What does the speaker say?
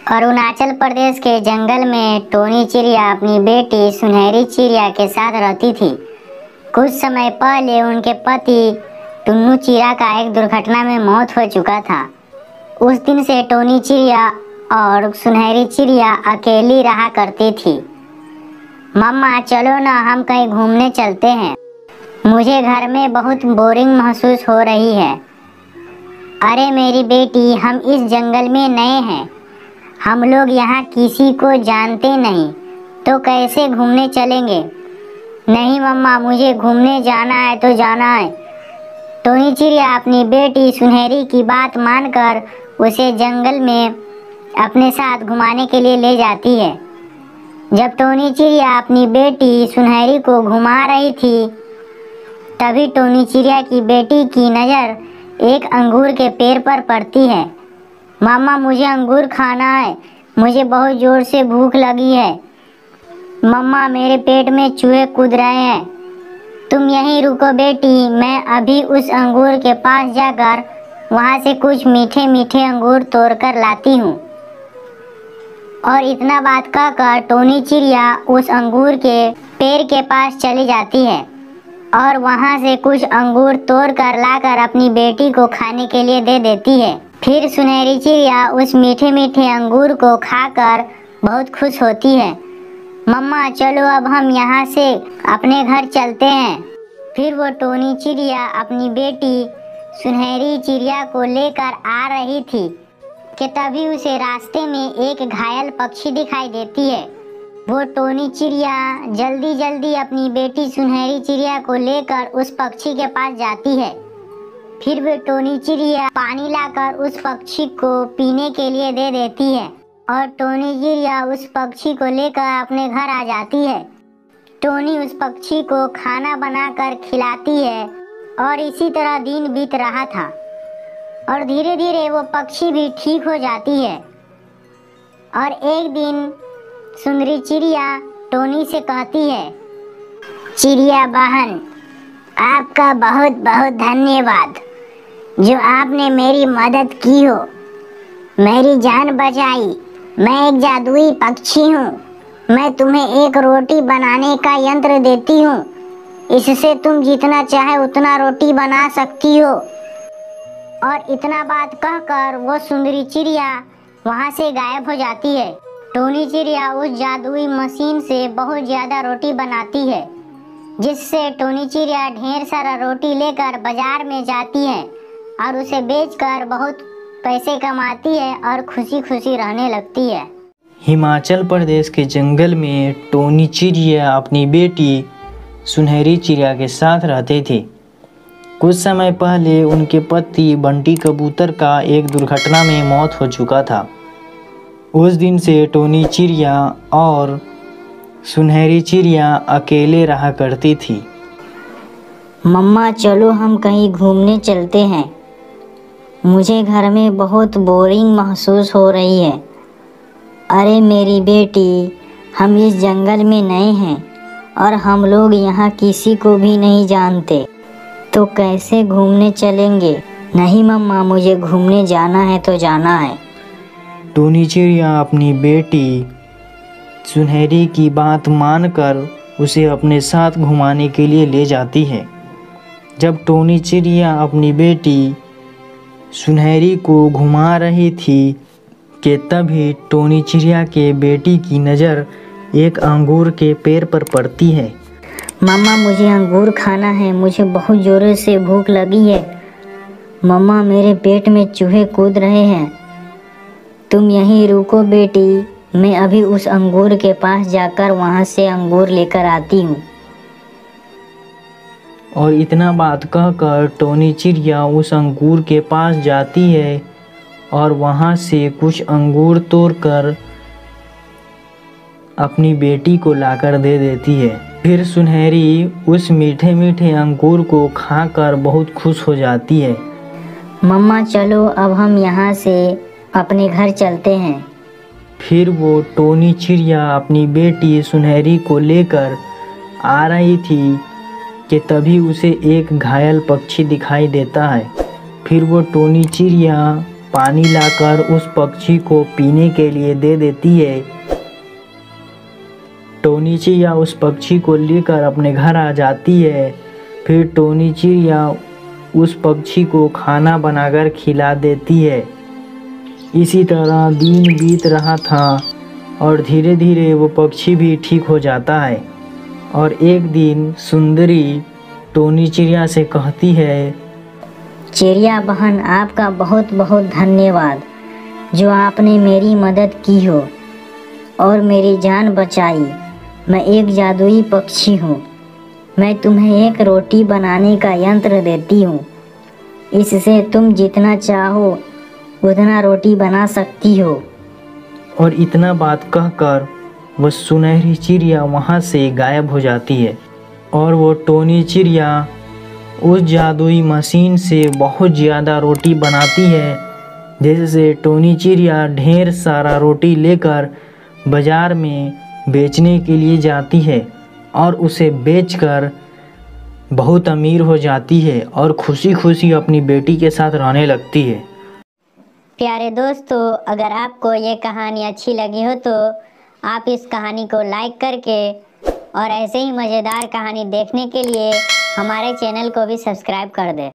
अरुणाचल प्रदेश के जंगल में टोनी चिड़िया अपनी बेटी सुनहरी चिड़िया के साथ रहती थी। कुछ समय पहले उनके पति टुन्नू चिड़िया का एक दुर्घटना में मौत हो चुका था। उस दिन से टोनी चिड़िया और सुनहरी चिड़िया अकेली रहा करती थी। मम्मा चलो ना, हम कहीं घूमने चलते हैं, मुझे घर में बहुत बोरिंग महसूस हो रही है। अरे मेरी बेटी, हम इस जंगल में नए हैं, हम लोग यहाँ किसी को जानते नहीं, तो कैसे घूमने चलेंगे? नहीं मम्मा, मुझे घूमने जाना है तो जाना है। टोनी चिड़िया अपनी बेटी सुनहरी की बात मानकर उसे जंगल में अपने साथ घुमाने के लिए ले जाती है। जब टोनी चिड़िया अपनी बेटी सुनहरी को घुमा रही थी, तभी टोनी चिड़िया की बेटी की नज़र एक अंगूर के पेड़ पर पड़ती है। मामा मुझे अंगूर खाना है, मुझे बहुत ज़ोर से भूख लगी है। मम्मा मेरे पेट में चूहे कूद रहे हैं, तुम यहीं रुको बेटी, मैं अभी उस अंगूर के पास जाकर वहाँ से कुछ मीठे मीठे अंगूर तोड़कर लाती हूँ। और इतना बात कहकर टोनी चिड़िया उस अंगूर के पेड़ के पास चली जाती है और वहाँ से कुछ अंगूर तोड़कर लाकर अपनी बेटी को खाने के लिए दे देती है। फिर सुनहरी चिड़िया उस मीठे मीठे अंगूर को खाकर बहुत खुश होती है। मम्मा चलो अब हम यहाँ से अपने घर चलते हैं। फिर वो टोनी चिड़िया अपनी बेटी सुनहरी चिड़िया को लेकर आ रही थी कि तभी उसे रास्ते में एक घायल पक्षी दिखाई देती है। वो टोनी चिड़िया जल्दी जल्दी अपनी बेटी सुनहरी चिड़िया को लेकर उस पक्षी के पास जाती है। फिर वो टोनी चिड़िया पानी लाकर उस पक्षी को पीने के लिए दे देती है और टोनी चिड़िया उस पक्षी को लेकर अपने घर आ जाती है। टोनी उस पक्षी को खाना बनाकर खिलाती है और इसी तरह दिन बीत रहा था और धीरे धीरे वो पक्षी भी ठीक हो जाती है। और एक दिन सुंदरी चिड़िया टोनी से कहती है, चिड़िया बहन, आपका बहुत बहुत धन्यवाद जो आपने मेरी मदद की हो, मेरी जान बचाई। मैं एक जादुई पक्षी हूँ, मैं तुम्हें एक रोटी बनाने का यंत्र देती हूँ, इससे तुम जितना चाहे उतना रोटी बना सकती हो। और इतना बात कहकर वो सुंदरी चिड़िया वहाँ से गायब हो जाती है। टोनी चिड़िया उस जादुई मशीन से बहुत ज़्यादा रोटी बनाती है, जिससे टोनी चिड़िया ढेर सारा रोटी लेकर बाजार में जाती है और उसे बेचकर बहुत पैसे कमाती है और खुशी खुशी रहने लगती है। हिमाचल प्रदेश के जंगल में टोनी चिड़िया अपनी बेटी सुनहरी चिड़िया के साथ रहते थे। कुछ समय पहले उनके पति बंटी कबूतर का एक दुर्घटना में मौत हो चुका था। उस दिन से टोनी चिड़िया और सुनहरी चिड़िया अकेले रहा करती थी। मम्मा चलो हम कहीं घूमने चलते हैं, मुझे घर में बहुत बोरिंग महसूस हो रही है। अरे मेरी बेटी, हम इस जंगल में नए हैं और हम लोग यहाँ किसी को भी नहीं जानते, तो कैसे घूमने चलेंगे? नहीं मम्मा, मुझे घूमने जाना है तो जाना है। टोनी चिड़िया अपनी बेटी सुनहरी की बात मानकर उसे अपने साथ घुमाने के लिए ले जाती है। जब टोनी चिड़िया अपनी बेटी सुनहरी को घुमा रही थी कि तभी टोनी चिड़िया के बेटी की नज़र एक अंगूर के पेड़ पर पड़ती है। मम्मा मुझे अंगूर खाना है, मुझे बहुत ज़ोर से भूख लगी है। मम्मा मेरे पेट में चूहे कूद रहे हैं, तुम यहीं रुको बेटी, मैं अभी उस अंगूर के पास जाकर वहाँ से अंगूर लेकर आती हूँ। और इतना बात कहकर टोनी चिड़िया उस अंगूर के पास जाती है और वहाँ से कुछ अंगूर तोड़कर अपनी बेटी को लाकर दे देती है। फिर सुनहरी उस मीठे मीठे अंगूर को खाकर बहुत खुश हो जाती है। मम्मा चलो अब हम यहाँ से अपने घर चलते हैं। फिर वो टोनी चिड़िया अपनी बेटी सुनहरी को लेकर आ रही थी कि तभी उसे एक घायल पक्षी दिखाई देता है। फिर वो टोनी चिड़िया पानी लाकर उस पक्षी को पीने के लिए दे देती है। टोनी चिड़िया उस पक्षी को लेकर अपने घर आ जाती है। फिर टोनी चिड़िया उस पक्षी को खाना बनाकर खिला देती है। इसी तरह दिन बीत रहा था और धीरे धीरे वो पक्षी भी ठीक हो जाता है। और एक दिन सुंदरी टोनी चिड़िया से कहती है, चिड़िया बहन, आपका बहुत बहुत धन्यवाद जो आपने मेरी मदद की हो और मेरी जान बचाई। मैं एक जादुई पक्षी हूँ। मैं तुम्हें एक रोटी बनाने का यंत्र देती हूँ। इससे तुम जितना चाहो उतना रोटी बना सकती हो। और इतना बात कहकर वह सुनहरी चिड़िया वहाँ से गायब हो जाती है। और वो टोनी चिड़िया उस जादुई मशीन से बहुत ज़्यादा रोटी बनाती है, जिससे टोनी चिड़िया ढेर सारा रोटी लेकर बाज़ार में बेचने के लिए जाती है और उसे बेचकर बहुत अमीर हो जाती है और खुशी खुशी अपनी बेटी के साथ रहने लगती है। प्यारे दोस्तों, अगर आपको ये कहानी अच्छी लगी हो तो आप इस कहानी को लाइक करके और ऐसे ही मज़ेदार कहानी देखने के लिए हमारे चैनल को भी सब्सक्राइब कर दें।